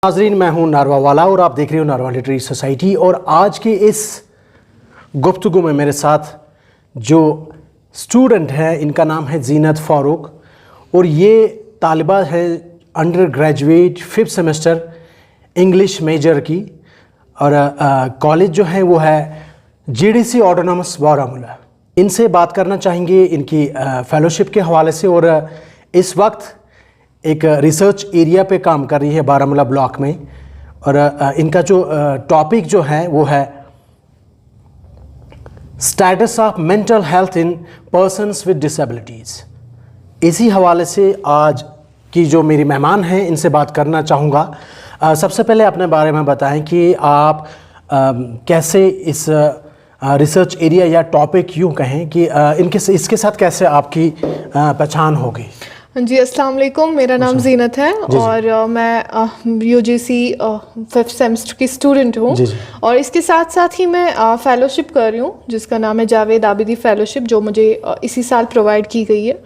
नाजरीन, मैं हूं नारवा वाला और आप देख रहे हो नारवा लिटरेरी सोसाइटी। और आज के इस गुफ्तगू में मेरे साथ जो स्टूडेंट हैं इनका नाम है जीनत फारूक और ये तालिबा है undergraduate 5th semester English major की। और कॉलेज जो है वो है GDC ऑटोनॉमस बारामूला। इनसे बात करना चाहेंगे इनकी फेलोशिप के हवाले से। और इस वक्त एक रिसर्च एरिया पे काम कर रही है बारामूला ब्लॉक में। और इनका जो टॉपिक जो है वो है status of mental health in persons with disabilities. इसी हवाले से आज की जो मेरी मेहमान हैं इनसे बात करना चाहूँगा। सबसे पहले अपने बारे में बताएं कि आप कैसे इस रिसर्च एरिया या टॉपिक यूँ कहें कि इसके साथ कैसे आपकी पहचान होगी। जी, अस्सलाम वालेकुम। मेरा नाम जीनत है और मैं UGC 5th सेमेस्टर की स्टूडेंट हूँ। और इसके साथ साथ ही मैं फ़ेलोशिप कर रही हूँ जिसका नाम है जावेद आबिदी फ़ेलोशिप, जो मुझे इसी साल प्रोवाइड की गई है।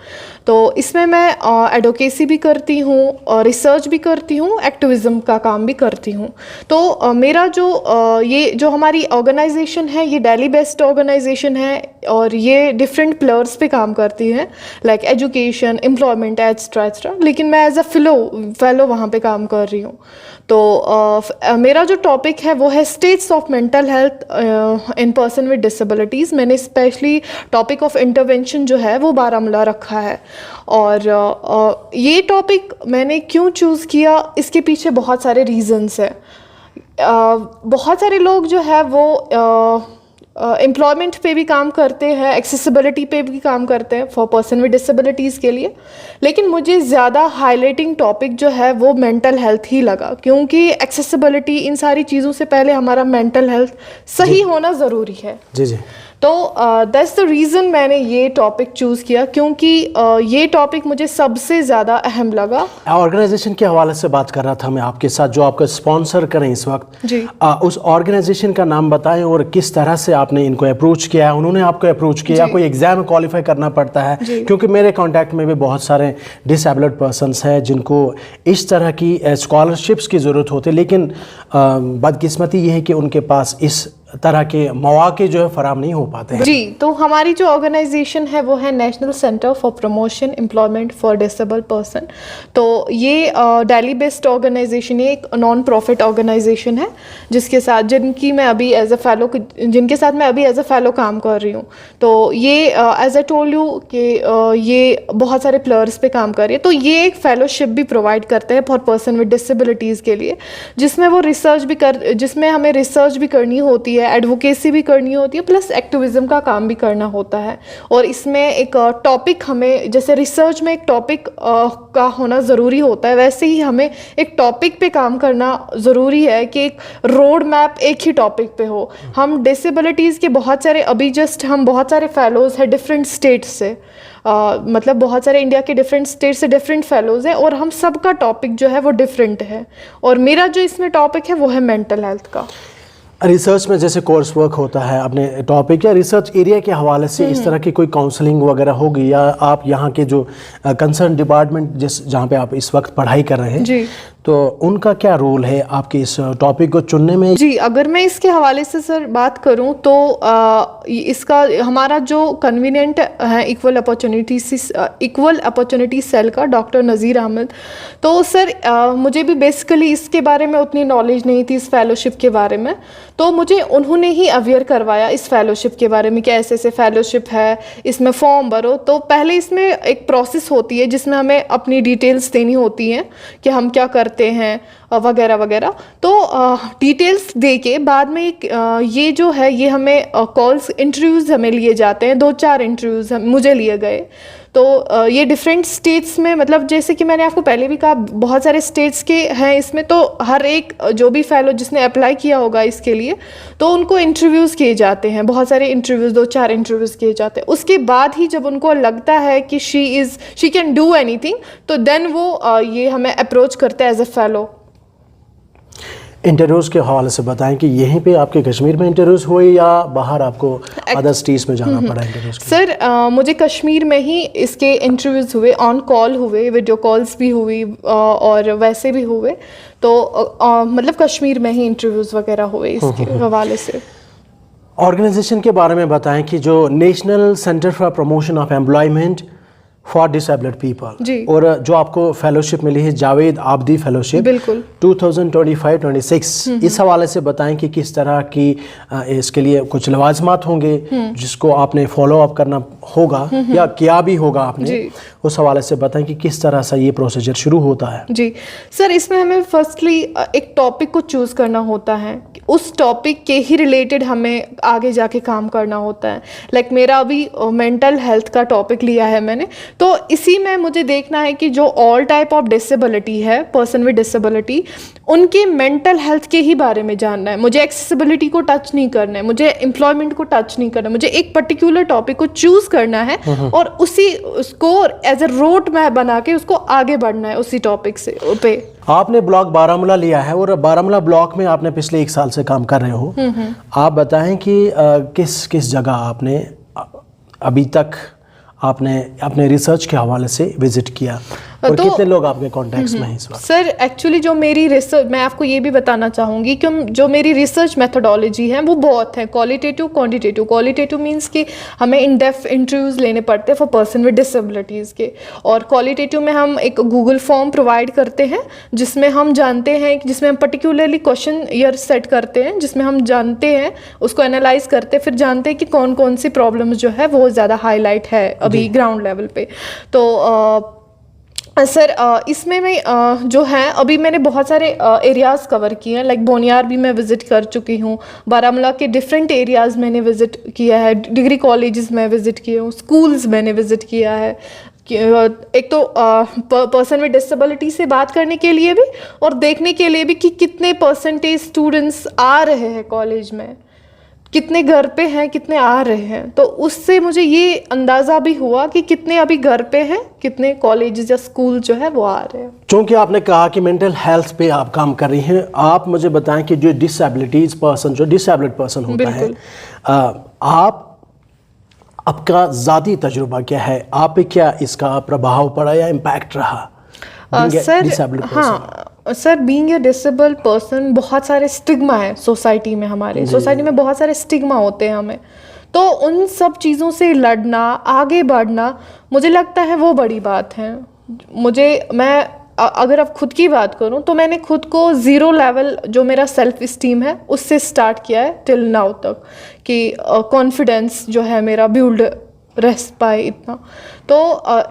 तो इसमें मैं एडवोकेसी भी करती हूँ और रिसर्च भी करती हूँ, एक्टिविज़म का काम भी करती हूँ। तो मेरा ये जो हमारी ऑर्गेनाइजेशन है ये डेली बेस्ड ऑर्गेनाइजेशन है और ये डिफरेंट पिलर्स पे काम करती है, लाइक एजुकेशन, एम्प्लॉयमेंट, एक्स्ट्रा। लेकिन मैं एज अ फेलो वहाँ पे काम कर रही हूँ। तो मेरा जो टॉपिक है वो है states of mental health in person with disabilities. मैंने स्पेशली टॉपिक ऑफ इंटरवेंशन जो है वो बारामूला रखा है। और ये टॉपिक मैंने क्यों चूज़ किया, इसके पीछे बहुत सारे रीज़न्स हैं। बहुत सारे लोग जो है वो एम्प्लॉयमेंट पे भी काम करते हैं, एक्सेसिबिलिटी पे भी काम करते हैं फॉर पर्सन विद डिसेबिलिटीज़ के लिए। लेकिन मुझे ज़्यादा हाईलाइटिंग टॉपिक जो है वो मेंटल हेल्थ ही लगा, क्योंकि एक्सेसिबिलिटी इन सारी चीज़ों से पहले हमारा मेंटल हेल्थ सही होना ज़रूरी है। जी। तो दैट्स द रीज़न मैंने ये टॉपिक चूज़ किया, क्योंकि ये टॉपिक मुझे सबसे ज़्यादा अहम लगा। ऑर्गेनाइजेशन के हवाले से बात कर रहा था मैं आपके साथ, जो आपका स्पॉन्सर करें इस वक्त जी। उस ऑर्गेनाइजेशन का नाम बताएं और किस तरह से आपने इनको अप्रोच किया है, उन्होंने आपको अप्रोच किया, कोई एग्ज़ाम क्वालिफाई करना पड़ता है? क्योंकि मेरे कॉन्टैक्ट में भी बहुत सारे डिसेबल्ड पर्सनस हैं जिनको इस तरह की स्कॉलरशिप्स की ज़रूरत होती है, लेकिन बदकिस्मती ये है कि उनके पास इस तरह के मौके जो है फराम नहीं हो पाते हैं। जी, तो हमारी जो ऑर्गेनाइजेशन है वो है national centre for promotion employment for disabled person. तो ये डेली बेस्ड ऑर्गेनाइजेशन है, एक नॉन प्रॉफिट ऑर्गेनाइजेशन है जिनके साथ मैं अभी एज अ फेलो काम कर रही हूँ। तो ये एज आई टोल्ड यू कि ये बहुत सारे प्लेयर्स पे काम कर रही है। तो ये एक फेलोशिप भी प्रोवाइड करते हैं फॉर पर्सन विद डिसेबिलिटीज़ के लिए, जिसमें हमें रिसर्च भी करनी होती है, एडवोकेसी भी करनी होती है, प्लस एक्टिविज्म का काम भी करना होता है। और इसमें एक टॉपिक, हमें जैसे रिसर्च में एक टॉपिक का होना ज़रूरी होता है, वैसे ही हमें एक टॉपिक पे काम करना ज़रूरी है कि एक रोड मैप एक ही टॉपिक पे हो। हम डिसेबिलिटीज़ के बहुत सारे फेलोज़ हैं डिफरेंट स्टेट्स से, मतलब बहुत सारे इंडिया के डिफरेंट स्टेट से डिफरेंट फेलोज़ हैं और हम सबका टॉपिक जो है वो डिफरेंट है। और मेरा जो इसमें टॉपिक है वो है मेंटल हेल्थ का। रिसर्च में जैसे कोर्स वर्क होता है अपने टॉपिक या रिसर्च एरिया के हवाले से, इस तरह की कोई काउंसलिंग वगैरह होगी, या आप यहाँ के जो कंसर्न डिपार्टमेंट जहाँ पे आप इस वक्त पढ़ाई कर रहे हैं जी, तो उनका क्या रोल है आपके इस टॉपिक को चुनने में? जी, अगर मैं इसके हवाले से सर बात करूं तो इसका हमारा जो कन्वीनियंट है इक्वल अपॉर्चुनिटी सेल का डॉक्टर नज़ीर अहमद। तो सर मुझे भी बेसिकली इसके बारे में उतनी नॉलेज नहीं थी, इस फेलोशिप के बारे में। तो मुझे उन्होंने ही अवेयर करवाया इस फेलोशिप के बारे में कि ऐसे फेलोशिप है, इसमें फॉर्म भरो। तो पहले इसमें एक प्रोसेस होती है जिसमें हमें अपनी डिटेल्स देनी होती हैं कि हम क्या करते हैं वगैरह वगैरह। तो डिटेल्स दे के बाद में ये जो है ये हमें कॉल्स, इंटरव्यूज़ हमें लिए जाते हैं, 2-4 इंटरव्यूज़ मुझे लिए गए। तो ये डिफरेंट स्टेट्स में, मतलब जैसे कि मैंने आपको पहले भी कहा बहुत सारे स्टेट्स के हैं इसमें, तो हर एक जो भी फेलो जिसने अप्लाई किया होगा इसके लिए तो उनको इंटरव्यूज़ किए जाते हैं, बहुत सारे इंटरव्यूज़, 2-4 इंटरव्यूज़ किए जाते हैं। उसके बाद ही जब उनको लगता है कि शी कैन डू एनीथिंग, तो देन वो ये हमें अप्रोच करते हैं एज अ फेलो। इंटरव्यूज़ के हवाले से बताएं कि यहीं पे आपके कश्मीर में इंटरव्यूज़ हुए या बाहर आपको अदर स्टेट्स में जाना पड़ा इंटरव्यूज़ के लिए? सर मुझे कश्मीर में ही इसके इंटरव्यूज़ हुए, ऑन कॉल हुए, वीडियो कॉल्स भी हुई और वैसे भी हुए। तो मतलब कश्मीर में ही इंटरव्यूज़ वगैरह हुए इसके हवाले से। ऑर्गेनाइजेशन के बारे में बताएं कि जो national centre for promotion of employment for disabled people, जी। और जो आपको फेलोशिप मिली है जावेद आबदी फेलोशिप, बिल्कुल 2025-26, इस हवाले से बताएं कि किस तरह की इसके लिए कुछ लवाजमात होंगे जिसको आपने फॉलो अप करना होगा या किया भी होगा आपने, उस हवाले से बताएं कि किस तरह से ये प्रोसीजर शुरू होता है। जी सर, इसमें हमें फर्स्टली एक टॉपिक को चूज करना होता है, उस टॉपिक के ही रिलेटेड हमें आगे जाके काम करना होता है। लाइक मेरा अभी मेंटल हेल्थ का टॉपिक लिया है मैंने, तो इसी में मुझे देखना है कि जो ऑल टाइप ऑफ डिसेबिलिटी है, पर्सन विद डिसेबिलिटी, उनके मेंटल हेल्थ के ही बारे में जानना है। मुझे एक्सेसिबिलिटी को टच नहीं करना है, मुझे एम्प्लॉयमेंट को टच नहीं करना है, मुझे एक पर्टिकुलर टॉपिक को चूज करना है और उसको एज ए रोड मैप बना के उसको आगे बढ़ना है उसी टॉपिक से पे। आपने ब्लॉक बारामूला लिया है और बारामूला ब्लॉक में आपने पिछले 1 साल से काम कर रहे हो। आप बताएं कि किस किस जगह आपने अभी तक आपने अपने रिसर्च के हवाले से विजिट किया और कितने लोग आपके कॉन्टैक्ट्स में हैं इस वक्त? सर एक्चुअली जो मेरी रिसर्च, मैं आपको ये भी बताना चाहूँगी कि जो मेरी रिसर्च मेथोडोलॉजी है वो बहुत है क्वालिटेटिव क्वांटिटेटिव। क्वालिटेटिव मींस कि हमें इन डेप्थ इंटरव्यूज़ लेने पड़ते हैं फॉर पर्सन विद डिसेबिलिटीज़ के, और क्वालिटेटिव में हम एक गूगल फॉर्म प्रोवाइड करते हैं जिसमें हम जानते हैं, जिसमें हम पर्टिकुलरली क्वेश्चन ईयर सेट करते हैं, जिसमें हम जानते हैं, उसको एनालाइज करते हैं, फिर जानते हैं कि कौन कौन सी प्रॉब्लम्स जो है वो ज़्यादा हाईलाइट है अभी ग्राउंड लेवल पे। तो सर इसमें मैं जो है अभी मैंने बहुत सारे एरियाज़ कवर किए हैं। लाइक बोनियार भी मैं विज़िट कर चुकी हूँ, बारामूला के डिफरेंट एरियाज़ मैंने विज़िट किया है, डिग्री कॉलेजेस में विज़िट किए हूँ, स्कूल्स मैंने विज़िट किया है। एक तो पर्सन विद डिसेबिलिटी से बात करने के लिए भी और देखने के लिए भी कि कितने परसेंटेज स्टूडेंट्स आ रहे हैं कॉलेज में, कितने घर पे हैं, कितने आ रहे हैं। तो उससे मुझे ये अंदाज़ा भी हुआ कि कितने अभी घर पे हैं, कितने कॉलेजेस या स्कूल जो है वो आ रहे हैं। चूँकि आपने कहा कि मेंटल हेल्थ पे आप काम कर रही हैं, आप मुझे बताएं कि जो डिसेबिलिटीज़ पर्सन, जो डिसेबल्ड पर्सन होता है, आपका ज़ाती तजुर्बा क्या है? आप पे क्या इसका प्रभाव पड़ा या इम्पैक्ट रहा? Sir being a disabled person, बहुत सारे स्टिग्मा है सोसाइटी में, हमारे सोसाइटी में बहुत सारे स्टिग्मा होते हैं हमें, तो उन सब चीज़ों से लड़ना, आगे बढ़ना, मुझे लगता है वो बड़ी बात है। मैं अगर अब खुद की बात करूं तो मैंने खुद को 0 लेवल जो मेरा सेल्फ इस्टीम है उससे स्टार्ट किया है टिल नाउ तक, कि कॉन्फिडेंस जो है मेरा बिल्ड रह पाए इतना। तो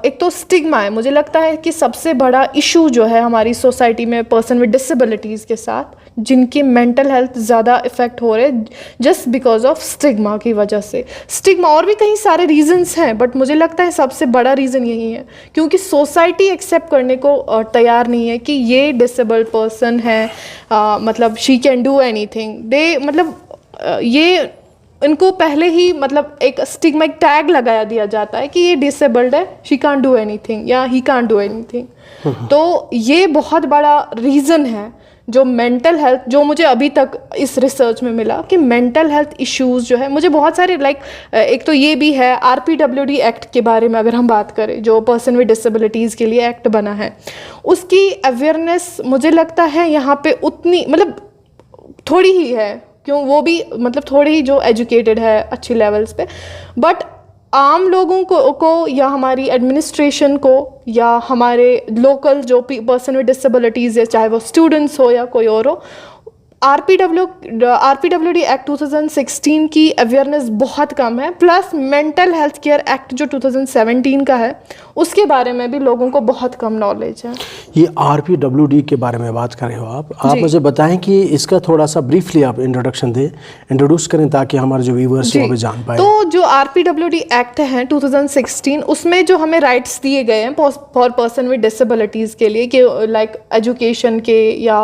एक तो स्टिग्मा है, मुझे लगता है कि सबसे बड़ा इशू जो है हमारी सोसाइटी में पर्सन विद डिसेबिलिटीज़ के साथ, जिनकी मेंटल हेल्थ ज़्यादा इफ़ेक्ट हो रहे जस्ट बिकॉज ऑफ स्टिग्मा की वजह से। स्टिग्मा और भी कई सारे रीजंस हैं, बट मुझे लगता है सबसे बड़ा रीज़न यही है, क्योंकि सोसाइटी एक्सेप्ट करने को तैयार नहीं है कि ये डिसेबल्ड पर्सन है, मतलब शी कैन डू एनीथिंग। मतलब ये इनको पहले ही मतलब एक स्टिग्मा, एक टैग लगाया दिया जाता है कि ये डिसेबल्ड है, शी कांट डू एनीथिंग या ही कांट डू एनीथिंग। तो ये बहुत बड़ा रीज़न है जो मेंटल हेल्थ, जो मुझे अभी तक इस रिसर्च में मिला कि मेंटल हेल्थ इश्यूज़ जो है मुझे बहुत सारे, लाइक एक तो ये भी है RPWD एक्ट के बारे में अगर हम बात करें, जो पर्सन विद डिसेबिलिटीज़ के लिए एक्ट बना है, उसकी अवेयरनेस मुझे लगता है यहाँ पे उतनी मतलब थोड़ी ही है, क्यों वो भी मतलब थोड़ी ही जो एजुकेटेड है अच्छी लेवल्स पे, बट आम लोगों को या हमारी एडमिनिस्ट्रेशन को या हमारे लोकल जो पर्सन विद डिसेबिलिटीज़ है, चाहे वो स्टूडेंट्स हो या कोई और हो, RPWD एक्ट 2016 की अवेयरनेस बहुत कम है। Plus mental health care act जो 2017 का है उसके बारे में भी लोगों को बहुत कम नॉलेज है। ये RPWD के बारे में बात कर रहे हो आप मुझे बताएं कि इसका थोड़ा सा ब्रीफली आप इंट्रोड्यूस करें ताकि हमारे जो व्यूअर्स वो भी जान पाए। तो जो RPWD एक्ट है 2016, उसमें जो हमें राइट्स दिए गए हैं फॉर पर्सन विद डिसेबिलिटीज़ के लिए, कि लाइक एजुकेशन के या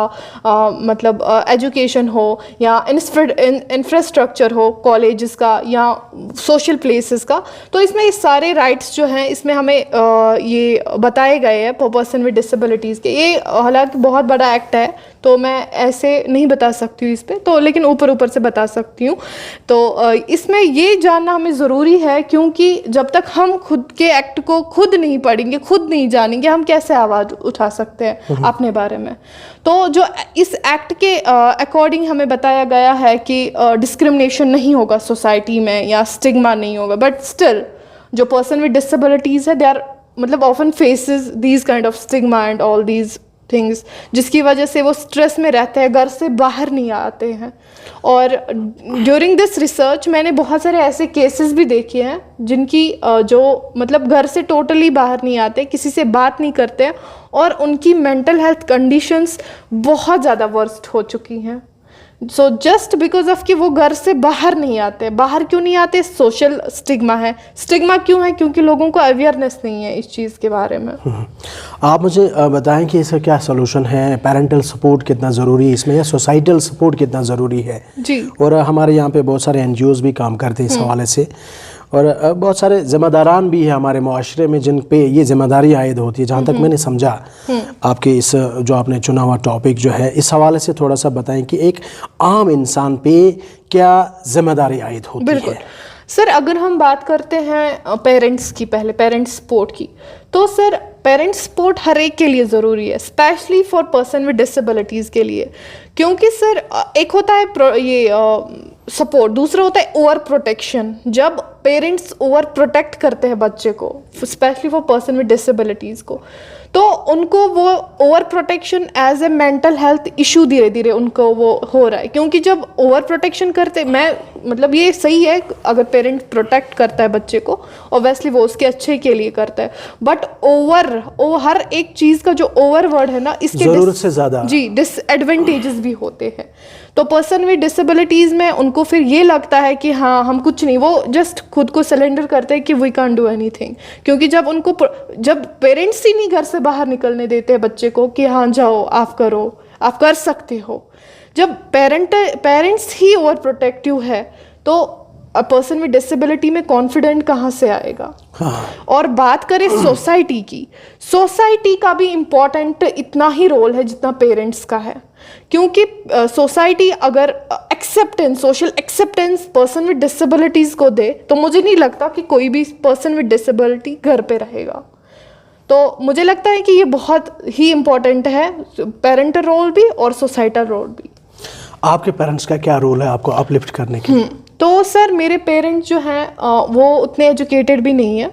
मतलब एजुकेशन हो या इंफ्रास्ट्रक्चर हो कॉलेजेस का या सोशल प्लेसेस का, तो इसमें ये सारे राइट्स जो हैं इसमें हमें ये बताए गए हैं पर्सन विद डिसेबिलिटीज़ के, ये हालांकि बहुत बड़ा एक्ट है तो मैं ऐसे नहीं बता सकती हूँ इस पर, तो लेकिन ऊपर ऊपर से बता सकती हूँ। तो इसमें ये जानना हमें ज़रूरी है, क्योंकि जब तक हम खुद के एक्ट को खुद नहीं पढ़ेंगे, खुद नहीं जानेंगे, हम कैसे आवाज़ उठा सकते हैं अपने बारे में। तो जो इस एक्ट के अकॉर्डिंग हमें बताया गया है कि डिस्क्रिमिनेशन नहीं होगा सोसाइटी में या स्टिग्मा नहीं होगा, बट स्टिल जो पर्सन विद डिसेबिलिटीज़ है दे आर मतलब often faces these kind of stigma and all these things, जिसकी वजह से वो स्ट्रेस में रहते हैं, घर से बाहर नहीं आते हैं। और ड्यूरिंग दिस रिसर्च मैंने बहुत सारे ऐसे केसेस भी देखे हैं जिनकी जो मतलब घर से टोटली बाहर नहीं आते, किसी से बात नहीं करते हैं, और उनकी मेंटल हेल्थ कंडीशंस बहुत ज़्यादा वर्स्ट हो चुकी हैं। सो जस्ट बिकॉज ऑफ कि वो घर से बाहर नहीं आते। बाहर क्यों नहीं आते? सोशल स्टिग्मा है। स्टिग्मा क्यों है? क्योंकि लोगों को अवेयरनेस नहीं है इस चीज़ के बारे में। आप मुझे बताएं कि इसका क्या सोल्यूशन है? पेरेंटल सपोर्ट कितना ज़रूरी है इसमें, या सोसाइटल सपोर्ट कितना ज़रूरी है? जी। और हमारे यहाँ पे बहुत सारे NGOs भी काम करते हैं इस हवाले से, और बहुत सारे ज़िम्मेदारान भी हैं हमारे मुआशरे में जिन पे ये जिम्मेदारी आयद होती है। जहाँ तक मैंने समझा आपके इस जो आपने चुना हुआ टॉपिक जो है, इस हवाले से थोड़ा सा बताएं कि एक आम इंसान पे क्या जिम्मेदारी आयद होती है। सर, अगर हम बात करते हैं पेरेंट्स की, पहले पेरेंट्स सपोर्ट की, तो सर पेरेंट्स सपोर्ट हर एक के लिए ज़रूरी है, specially for person with disabilities के लिए। क्योंकि सर एक होता है ये सपोर्ट, दूसरा होता है ओवर प्रोटेक्शन। जब पेरेंट्स ओवर प्रोटेक्ट करते हैं बच्चे को, specially for person with disabilities को, तो उनको वो over protection as a mental health issue धीरे धीरे उनको वो हो रहा है। क्योंकि जब ओवर प्रोटेक्शन करते, मैं मतलब ये सही है अगर पेरेंट प्रोटेक्ट करता है बच्चे को, ऑब्वियसली वो उसके अच्छे के लिए करता है, बट हर एक चीज़ का जो ओवर वर्ड है ना, इसके ज़रूरत से ज़्यादा जी डिसएडवांटेजेस भी होते हैं। तो पर्सन विद डिसेबिलिटीज़ में उनको फिर ये लगता है कि हाँ हम कुछ नहीं, वो जस्ट खुद को सरेंडर करते हैं कि वी कांट डू एनीथिंग। क्योंकि जब पेरेंट्स ही नहीं घर से बाहर निकलने देते हैं बच्चे को कि हाँ जाओ आप करो, आप कर सकते हो, जब पेरेंट्स ही ओवर प्रोटेक्टिव है, तो पर्सन विद डिसेबिलिटी में कॉन्फिडेंट कहाँ से आएगा? हाँ। और बात करें सोसाइटी की, सोसाइटी का भी इम्पोर्टेंट इतना ही रोल है जितना पेरेंट्स का है। क्योंकि सोसाइटी अगर social acceptance person with disabilities को दे, तो मुझे नहीं लगता कि कोई भी पर्सन विद डिसेबिलिटी घर पे रहेगा। तो मुझे लगता है कि ये बहुत ही इम्पोर्टेंट है, पेरेंटल रोल भी और सोसाइटल रोल भी। आपके पेरेंट्स का क्या रोल है आपको अपलिफ्ट करने के? तो सर मेरे पेरेंट्स जो हैं वो उतने एजुकेटेड भी नहीं है,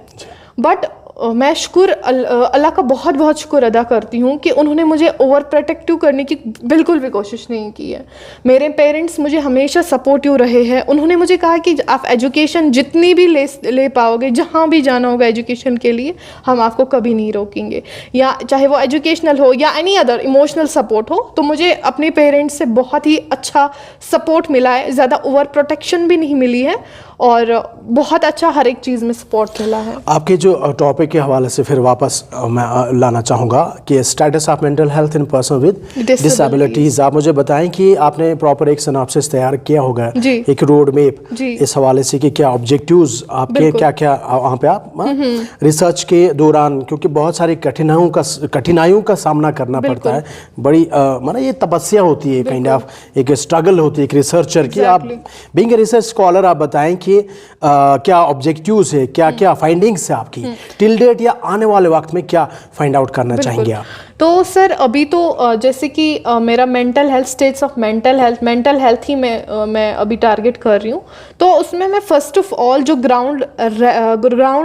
बट मैं अल्लाह का बहुत बहुत शुक्र अदा करती हूँ कि उन्होंने मुझे ओवर प्रोटेक्टिव करने की बिल्कुल भी कोशिश नहीं की है। मेरे पेरेंट्स मुझे हमेशा सपोर्टिव रहे हैं। उन्होंने मुझे कहा कि आप एजुकेशन जितनी भी ले पाओगे, जहाँ भी जाना होगा एजुकेशन के लिए, हम आपको कभी नहीं रोकेंगे, या चाहे वो एजुकेशनल हो या एनी अदर इमोशनल सपोर्ट हो। तो मुझे अपने पेरेंट्स से बहुत ही अच्छा सपोर्ट मिला है, ज़्यादा ओवर प्रोटेक्शन भी नहीं मिली है, और बहुत अच्छा हर एक चीज़ में सपोर्ट मिला है। आपके जो टॉपिक के हवाले से फिर वापस मैं लाना चाहूँगा कि status of mental health in person with disabilities. आप मुझे बताएं कि आपने प्रॉपर एक सिनॉप्सिस तैयार किया होगा, एक रोड मैप इस हवाले से कि क्या ऑब्जेक्टिव्स आपके, क्या क्या वहाँ पे आप रिसर्च के दौरान, क्योंकि बहुत सारी कठिनाइयों का सामना करना पड़ता है, बड़ी माना ये तपस्या होती है, काइंड ऑफ एक स्ट्रगल होती है एक रिसर्चर की। आप बीइंग ए रिसर्च स्कॉलर, आप बताएं कि क्या ऑब्जेक्टिव्स है, क्या क्या फाइंडिंग्स है आपकी टिल डेट, या आने वाले वक्त में क्या फाइंड आउट करना चाहेंगे आप? तो सर अभी तो जैसे कि मेरा mental health, status of mental health ही मैं अभी टारगेट कर रही हूँ। तो उसमें मैं फर्स्ट ऑफ ऑल जो ग्राउंड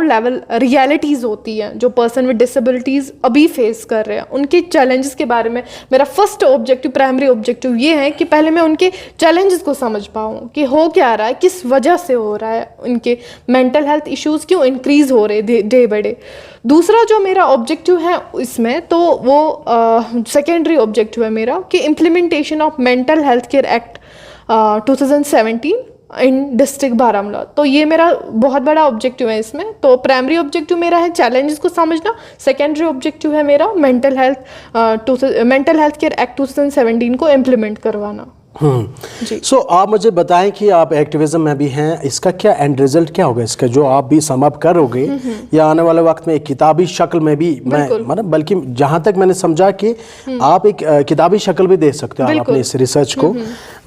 लेवल रियलिटीज़ होती हैं जो पर्सन विद डिसेबिलिटीज़ अभी फेस कर रहे हैं, उनके चैलेंजेस के बारे में मेरा फर्स्ट ऑब्जेक्टिव, प्राइमरी ऑब्जेक्टिव ये है कि पहले मैं उनके चैलेंजेस को समझ पाऊँ कि हो क्या रहा है, किस वजह से हो रहा है, उनके मेंटल हेल्थ इश्यूज़ क्यों इंक्रीज़ हो रहे डे बाई डे। दूसरा जो मेरा ऑब्जेक्टिव है इसमें, तो वो सेकेंडरी ऑब्जेक्टिव है मेरा कि implementation of mental health care act 2017 in district Baramulla. तो ये मेरा बहुत बड़ा ऑब्जेक्टिव है इसमें। तो प्राइमरी ऑब्जेक्टिव मेरा है चैलेंजेस को समझना, सेकेंडरी ऑब्जेक्टिव है मेरा मेंटल हेल्थ केयर एक्ट 2017 को इम्प्लीमेंट करवाना। जी। सो आप मुझे बताएं कि आप एक्टिविज्म में भी हैं, इसका क्या एंड रिजल्ट क्या होगा इसका, जो आप भी सम अप करोगे या आने वाले वक्त में एक किताबी शक्ल में भी, मैं मतलब बल्कि जहां तक मैंने समझा कि आप एक किताबी शक्ल भी दे सकते हो आप अपने इस रिसर्च को।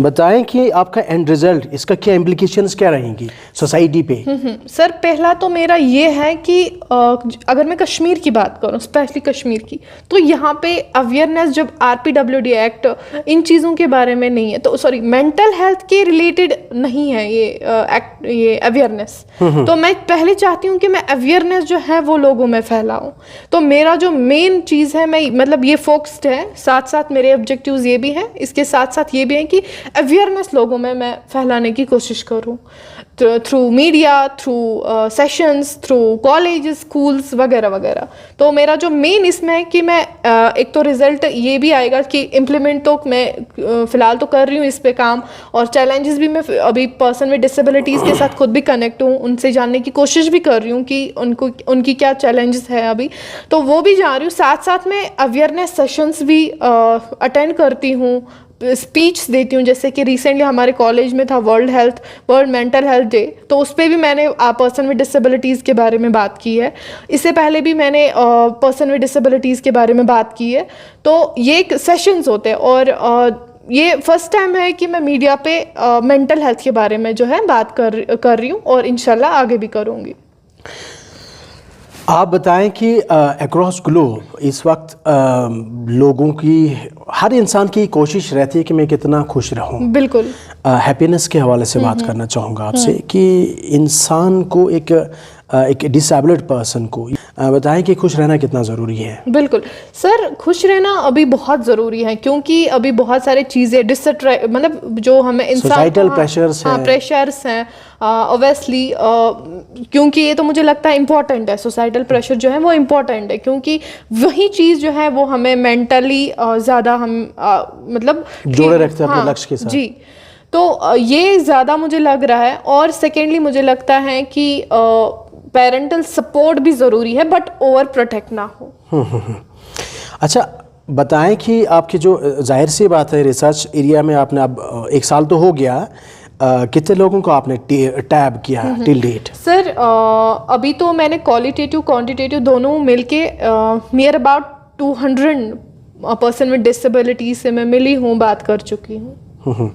बताएं कि आपका एंड रिजल्ट, इसका क्या इम्प्लीकेशंस क्या रहेंगी सोसाइटी पे। सर पहला तो मेरा ये है कि अगर मैं कश्मीर की बात करूं, स्पेशली कश्मीर की, तो यहाँ पे अवेयरनेस, जब RPWD एक्ट इन चीज़ों के बारे में नहीं है, तो सॉरी मेंटल हेल्थ के रिलेटेड नहीं है ये एक्ट, ये अवेयरनेस। तो मैं पहले चाहती हूँ कि मैं अवेयरनेस जो है वो लोगों में फैलाऊं। तो मेरा जो मेन चीज़ है, मैं मतलब ये फोकस्ड है, साथ साथ मेरे ऑब्जेक्टिव्स ये भी हैं, इसके साथ साथ ये भी हैं कि अवेयरनेस लोगों में मैं फैलाने की कोशिश करूँ, through media, through sessions, through college, schools वगैरह वगैरह। तो मेरा जो मेन इसमें है कि मैं एक तो रिजल्ट ये भी आएगा कि इम्प्लीमेंट तो मैं फ़िलहाल तो कर रही हूँ इस पे काम, और चैलेंजेस भी मैं अभी पर्सन विद डिसेबिलिटीज़ के साथ खुद भी कनेक्ट हूँ, उनसे जानने की कोशिश भी कर रही हूँ कि उनकी क्या चैलेंजेस है अभी, तो वो भी जान रही हूँ। साथ साथ मैं अवेयरनेस सेशंस भी अटेंड करती हूँ, स्पीच देती हूँ। जैसे कि रिसेंटली हमारे कॉलेज में था वर्ल्ड मेंटल हेल्थ डे, तो उस पर भी मैंने पर्सन विद डिसेबिलिटीज़ के बारे में बात की है। इससे पहले भी मैंने पर्सन विद डिसेबिलिटीज़ के बारे में बात की है। तो ये एक सेशंस होते हैं, और ये फर्स्ट टाइम है कि मैं मीडिया पे मेंटल हेल्थ के बारे में जो है बात कर रही हूँ, और इंशाल्लाह आगे भी करूँगी। आप बताएं कि अक्रॉस ग्लोब इस वक्त लोगों की, हर इंसान की कोशिश रहती है कि मैं कितना खुश रहूं। बिल्कुल। हैप्पीनेस के हवाले से बात करना चाहूँगा आपसे कि इंसान को एक डिसेबल्ड पर्सन को बताएं कि खुश रहना कितना ज़रूरी है। बिल्कुल सर, खुश रहना अभी बहुत ज़रूरी है, क्योंकि अभी बहुत सारे चीज़ें मतलब जो हमें इंसान सोसाइटल प्रेशर्स हैं, प्रेशर्स हैं ऑब्वियसली, क्योंकि ये तो मुझे लगता है इम्पॉर्टेंट है, सोसाइटल प्रेशर जो है वो इम्पॉर्टेंट है, क्योंकि वही चीज़ जो है वो हमें मेंटली ज़्यादा हम मतलब जोड़े रखते हैं अपने लक्ष्य के साथ। जी, तो ये ज़्यादा मुझे लग रहा है। और सेकेंडली मुझे लगता है कि पेरेंटल सपोर्ट भी ज़रूरी है, बट ओवर प्रोटेक्ट ना हो। अच्छा बताएं कि आपकी जो, जाहिर सी बात है रिसर्च एरिया में आपने अब 1 साल तो हो गया, कितने लोगों को आपने टैब किया टिल डेट? सर अभी तो मैंने क्वालिटेटिव क्वांटिटेटिव दोनों मिलके near about 200 person with disability से मैं मिली हूँ, बात कर चुकी हूँ।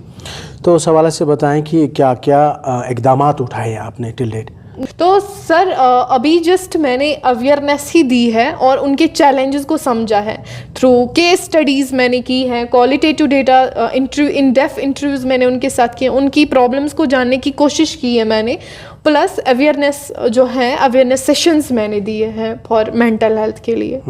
तो उस हवाले से बताएं कि क्या क्या इक़दामात उठाए आपने टिल डेट? तो सर अभी जस्ट मैंने अवेयरनेस ही दी है और उनके चैलेंजेस को समझा है, थ्रू केस स्टडीज़ मैंने की है, qualitative data in depth interviews मैंने उनके साथ किए, उनकी प्रॉब्लम्स को जानने की कोशिश की है मैंने, प्लस अवेयरनेस जो है अवेयरनेस सेशंस मैंने दिए हैं फॉर मेंटल हेल्थ के लिए।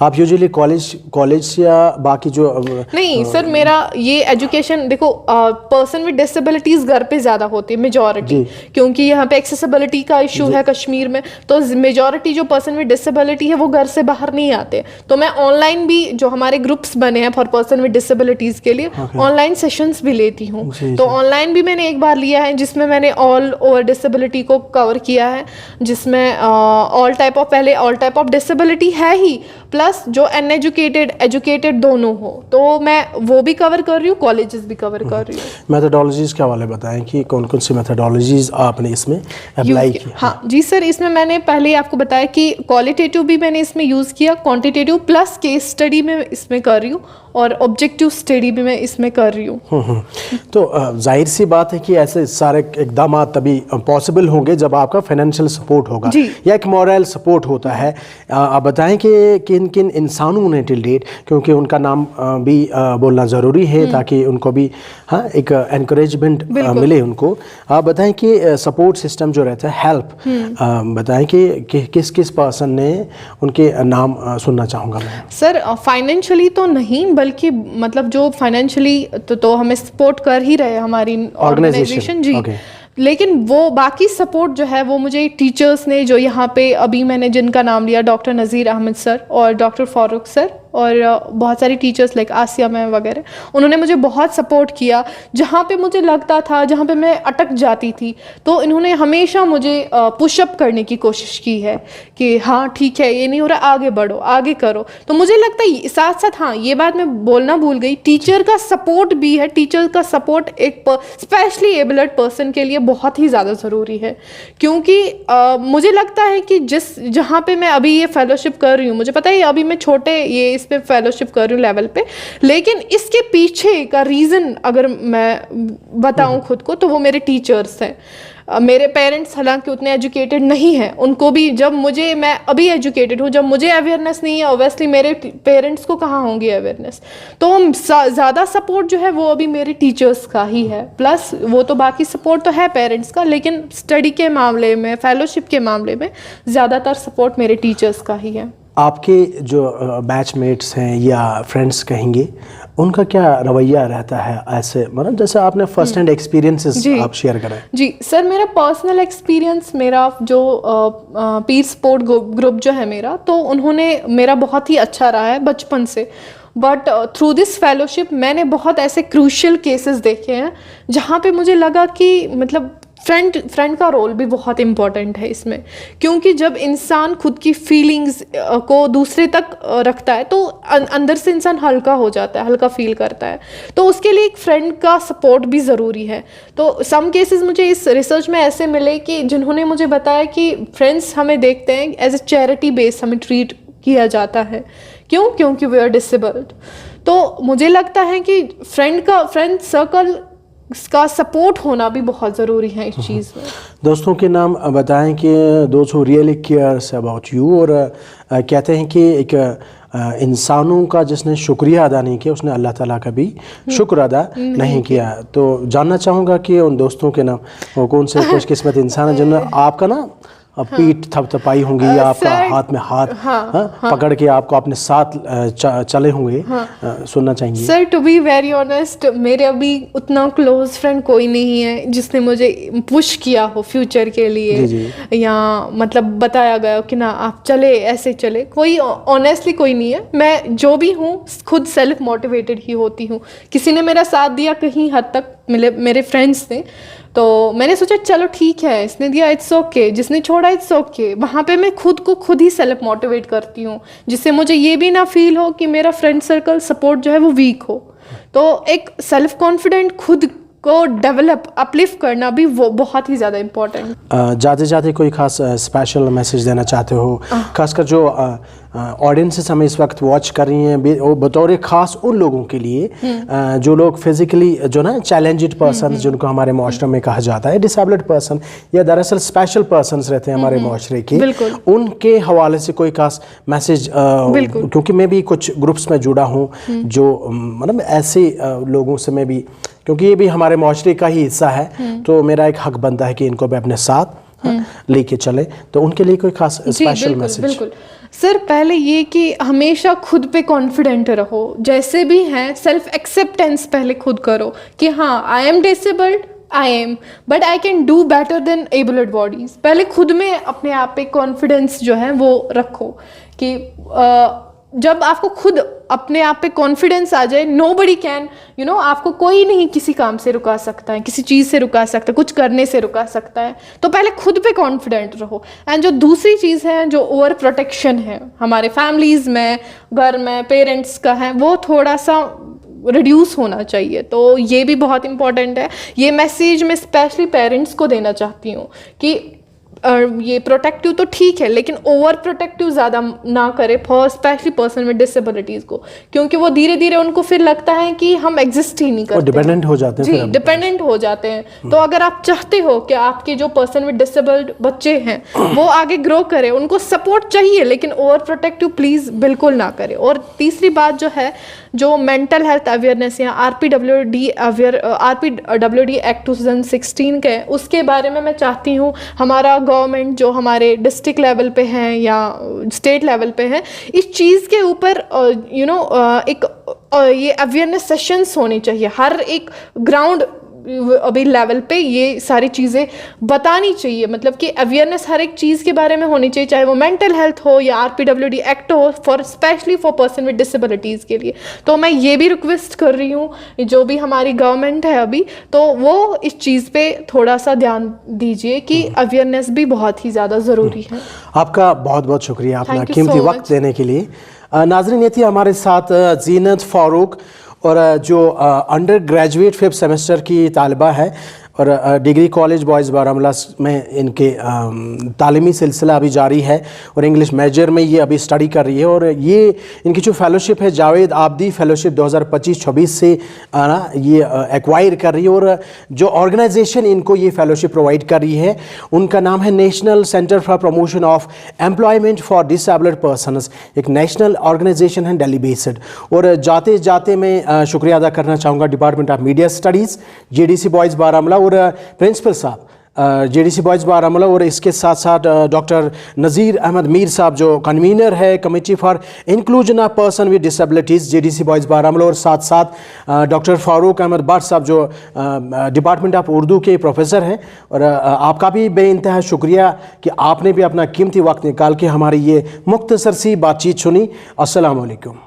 आप यूजुअली कॉलेज या बाकी जो नहीं सर, मेरा ये एजुकेशन देखो, पर्सन विद डिसेबिलिटीज़ घर पे ज़्यादा होती है मेजॉरिटी, क्योंकि यहाँ पे एक्सेसिबिलिटी का इशू है कश्मीर में, तो मेजॉरिटी जो पर्सन विद डिसेबिलिटी है वो घर से बाहर नहीं आते। तो मैं ऑनलाइन भी, जो हमारे ग्रुप्स बने हैं फॉर पर्सन विद डिसेबिलिटीज़ के लिए, ऑनलाइन सेशंस भी लेती हूँ। तो ऑनलाइन भी मैंने एक बार लिया है, जिसमें मैंने ऑल ओवर डिसेबिलिटी को कवर किया है, जिसमें ऑल टाइप ऑफ डिसेबिलिटी है ही, प्लस जो अनएजुकेटेड एजुकेटेड दोनों हो, तो मैं वो भी कवर कर रही हूँ, कॉलेजेस भी कवर कर रही हूँ। मेथोडोलॉजीज के हवाले बताएं कि कौन कौन सी मेथोडोलॉजीज आपने इसमें अप्लाई की? हाँ जी सर, इसमें मैंने पहले ही आपको बताया कि क्वालिटेटिव भी मैंने इसमें यूज़ किया, क्वांटिटेटिव प्लस केस स्टडी में इसमें कर रही हूँ, और ऑब्जेक्टिव स्टडी भी मैं इसमें कर रही हूँ। तो जाहिर सी बात है कि ऐसे सारे इकदाम तभी पॉसिबल होंगे जब आपका फाइनेंशियल सपोर्ट होगा या एक मॉरल सपोर्ट होता है। आप बताएं कि किन किन इंसानों ने टिल डेट, क्योंकि उनका नाम भी बोलना ज़रूरी है ताकि उनको भी एक एनकरेजमेंट मिले उनको। आप बताएं कि सपोर्ट सिस्टम जो रहता है, हेल्प बताएं कि किस किस पर्सन ने उनके नाम सुनना चाहूँगा मैं। सर फाइनेंशियली तो नहीं, बल्कि मतलब जो फाइनेंशियली तो हमें सपोर्ट कर ही रहे हमारी ऑर्गेनाइजेशन जी, लेकिन वो बाकी सपोर्ट जो है वो मुझे टीचर्स ने, जो यहाँ पे अभी मैंने जिनका नाम लिया, डॉक्टर नज़ीर अहमद सर और डॉक्टर फारूक सर और बहुत सारी टीचर्स लाइक आसिया मैम वगैरह, उन्होंने मुझे बहुत सपोर्ट किया। जहाँ पे मुझे लगता था, जहाँ पे मैं अटक जाती थी, तो इन्होंने हमेशा मुझे पुशअप करने की कोशिश की है कि हाँ ठीक है, ये नहीं हो रहा, आगे बढ़ो, आगे करो। तो मुझे लगता है साथ साथ, हाँ ये बात मैं बोलना भूल गई, टीचर का सपोर्ट भी है। टीचर का सपोर्ट एक स्पेशली एबल्ड पर्सन के लिए बहुत ही ज़्यादा ज़रूरी है, क्योंकि मुझे लगता है कि जहाँ पे मैं अभी ये फेलोशिप कर रही हूँ, मुझे पता है अभी मैं छोटे ये इस पे फेलोशिप कर रही हूँ लेवल पे, लेकिन इसके पीछे का रीज़न अगर मैं बताऊँ खुद को, तो वो मेरे टीचर्स हैं। मेरे पेरेंट्स हालांकि उतने एजुकेटेड नहीं हैं, उनको भी मैं अभी एजुकेटेड हूँ, जब मुझे अवेयरनेस नहीं है, ऑब्वियसली मेरे पेरेंट्स को कहाँ होंगी अवेयरनेस। तो ज़्यादा सपोर्ट जो है वो अभी मेरे टीचर्स का ही है, प्लस वो तो बाकी सपोर्ट तो है पेरेंट्स का, लेकिन स्टडी के मामले में, फेलोशिप के मामले में ज़्यादातर सपोर्ट मेरे टीचर्स का ही है। आपके जो बैचमेट्स हैं या फ्रेंड्स कहेंगे, उनका क्या रवैया रहता है ऐसे, मतलब जैसे आपने फर्स्ट हैंड एक्सपीरियंसेस आप शेयर करें? जी सर, मेरा पर्सनल एक्सपीरियंस, मेरा जो पीर स्पोर्ट ग्रुप जो है मेरा, तो उन्होंने मेरा बहुत ही अच्छा रहा है बचपन से। बट थ्रू दिस फेलोशिप मैंने बहुत ऐसे क्रूशियल केसेस देखे हैं जहाँ पे मुझे लगा कि मतलब फ्रेंड का रोल भी बहुत इम्पॉर्टेंट है इसमें, क्योंकि जब इंसान खुद की फीलिंग्स को दूसरे तक रखता है तो अंदर से इंसान हल्का हो जाता है, हल्का फील करता है, तो उसके लिए एक फ्रेंड का सपोर्ट भी ज़रूरी है। तो सम केसेस मुझे इस रिसर्च में ऐसे मिले कि जिन्होंने मुझे बताया कि फ्रेंड्स हमें देखते हैं एज ए चैरिटी बेस, हमें ट्रीट किया जाता है। क्योंकि वी आर डिसेबल्ड। तो मुझे लगता है कि फ्रेंड सर्कल का सपोर्ट होना भी बहुत ज़रूरी है इस चीज़ में। दोस्तों के नाम बताएं कि दोस्त who really cares about you, और कहते हैं कि एक इंसानों का जिसने शुक्रिया अदा नहीं किया, उसने अल्लाह ताला का भी शुक्र अदा नहीं किया। तो जानना चाहूँगा कि उन दोस्तों के नाम, वो कौन से खुशकिस्मत इंसान है जिन्होंने आपका ना पीठ थपथपाई होंगी, या आपका हाथ में हाथ पकड़ के आपको अपने साथ चले होंगे, सुनना चाहेंगे? Sir to be very honest, मेरे अभी उतना क्लोज फ्रेंड कोई नहीं है जिसने मुझे पुश किया हो फ्यूचर के लिए, जी। या मतलब बताया गया कि ना आप चले, ऐसे चले, कोई ऑनेस्टली कोई नहीं है। मैं जो भी हूँ खुद सेल्फ मोटिवेटेड ही होती हूँ। किसी ने मेरा साथ दिया कहीं हद तक, मेरे फ्रेंड्स ने, तो मैंने सोचा चलो ठीक है, इसने दिया इट्स ओके, जिसने छोड़ा इट्स ओके। वहाँ पे मैं खुद को खुद ही सेल्फ मोटिवेट करती हूँ, जिससे मुझे ये भी ना फील हो कि मेरा फ्रेंड सर्कल सपोर्ट जो है वो वीक हो। तो एक सेल्फ कॉन्फिडेंट खुद को डेवलप, अपलिफ्ट करना भी वो बहुत ही ज़्यादा इम्पोर्टेंट। जाते जाते कोई खास स्पेशल मैसेज देना चाहते हो, खासकर जो ऑडियंसेस हमें इस वक्त वॉच कर रही हैं, वो बतौर खास उन लोगों के लिए जो लोग फिजिकली जो ना चैलेंज्ड पर्सन, जिनको हमारे माशरे में कहा जाता है डिसेबल्ड पर्सन, या दरअसल स्पेशल पर्सन्स रहते हैं हमारे माशरे के, उनके हवाले से कोई खास मैसेज? क्योंकि मैं भी कुछ ग्रुप्स में जुड़ा हूँ जो मतलब ऐसे लोगों से मैं भी, क्योंकि ये भी हमारे माशरे का ही हिस्सा है, तो मेरा एक हक बनता है कि इनको भी अपने साथ लेके चले। तो उनके लिए कोई खास स्पेशल मैसेज? बिल्कुल सर, पहले ये कि हमेशा खुद पे कॉन्फिडेंट रहो, जैसे भी हैं सेल्फ एक्सेप्टेंस पहले खुद करो कि हाँ I am disabled, I am, but I can do better than abled bodies. पहले खुद में अपने आप पे कॉन्फिडेंस जो है वो रखो कि जब आपको खुद अपने आप पे कॉन्फिडेंस आ जाए, नोबडी कैन आपको कोई नहीं किसी काम से रुका सकता है, किसी चीज़ से रुका सकता है, कुछ करने से रुका सकता है। तो पहले खुद पे कॉन्फिडेंट रहो। एंड जो दूसरी चीज़ है, जो ओवर प्रोटेक्शन है हमारे फैमिलीज़ में, घर में पेरेंट्स का है, वो थोड़ा सा रिड्यूस होना चाहिए। तो ये भी बहुत इंपॉर्टेंट है। ये मैसेज मैं स्पेशली पेरेंट्स को देना चाहती हूँ कि ये प्रोटेक्टिव तो ठीक है, लेकिन ओवर प्रोटेक्टिव ज़्यादा ना करे for specially person with disabilities को, क्योंकि वो धीरे धीरे उनको फिर लगता है कि हम एग्जिस्ट ही नहीं करते, डिपेंडेंट हो जाते हैं। जी, डिपेंडेंट हो जाते हैं। तो अगर आप चाहते हो कि आपके जो पर्सन विद डिसेबल्ड बच्चे हैं वो आगे ग्रो करे, उनको सपोर्ट चाहिए, लेकिन ओवर प्रोटेक्टिव प्लीज़ बिल्कुल ना करें। और तीसरी बात जो है, जो मेंटल हेल्थ अवेयरनेस या RPWD एक्ट 2016 के, उसके बारे में मैं चाहती हूँ हमारा गवर्नमेंट जो हमारे डिस्ट्रिक्ट लेवल पे हैं या स्टेट लेवल पे हैं, इस चीज़ के ऊपर एक ये अवेयरनेस सेशंस होने चाहिए। हर एक ग्राउंड अभी लेवल पे ये सारी चीज़ें बतानी चाहिए, मतलब कि अवेयरनेस हर एक चीज़ के बारे में होनी चाहिए, चाहे वो मेंटल हेल्थ हो या RPWD एक्ट हो, for specially for person with disabilities के लिए। तो मैं ये भी रिक्वेस्ट कर रही हूँ जो भी हमारी गवर्नमेंट है अभी, तो वो इस चीज़ पे थोड़ा सा ध्यान दीजिए कि अवेयरनेस भी बहुत ही ज़्यादा ज़रूरी है। आपका बहुत बहुत शुक्रिया अपना Thank you कीमती so वक्त much. देने के लिए। नाज़रीन, ये थी हमारे साथ जीनत फ़ारूक, और जो अंडर ग्रेजुएट 5th सेमेस्टर की तालिबा है और डिग्री कॉलेज बॉयज़ बारामूला में इनके तालीमी सिलसिला अभी जारी है और इंग्लिश मेजर में ये अभी स्टडी कर रही है। और ये इनकी जो फेलोशिप है जावेद आबदी फेलोशिप 2025-26 से ये एक्वायर कर रही है। और जो ऑर्गेनाइजेशन इनको ये फेलोशिप प्रोवाइड कर रही है उनका नाम है national centre for promotion of employment for disabled persons, एक नेशनल ऑर्गेनाइजेशन है दिल्ली बेस्ड। और जाते जाते मैं शुक्रिया अदा करना चाहूँगा department of media studies JDC boys Baramulla और प्रिंसिपल साहब JDC बॉयज़ बारामूला, और इसके साथ साथ डॉक्टर नज़ीर अहमद मीर साहब जो कन्वीनर है committee for inclusion of person with disabilities JDC boys Baramulla, और साथ साथ डॉक्टर फ़ारूक अहमद भट्ट साहब जो डिपार्टमेंट ऑफ उर्दू के प्रोफेसर हैं। और आपका भी बेइंतहा शुक्रिया कि आपने भी अपना कीमती वक्त निकाल के हमारी ये मुख्तसर सी बातचीत सुनी। अस्सलाम वालेकुम।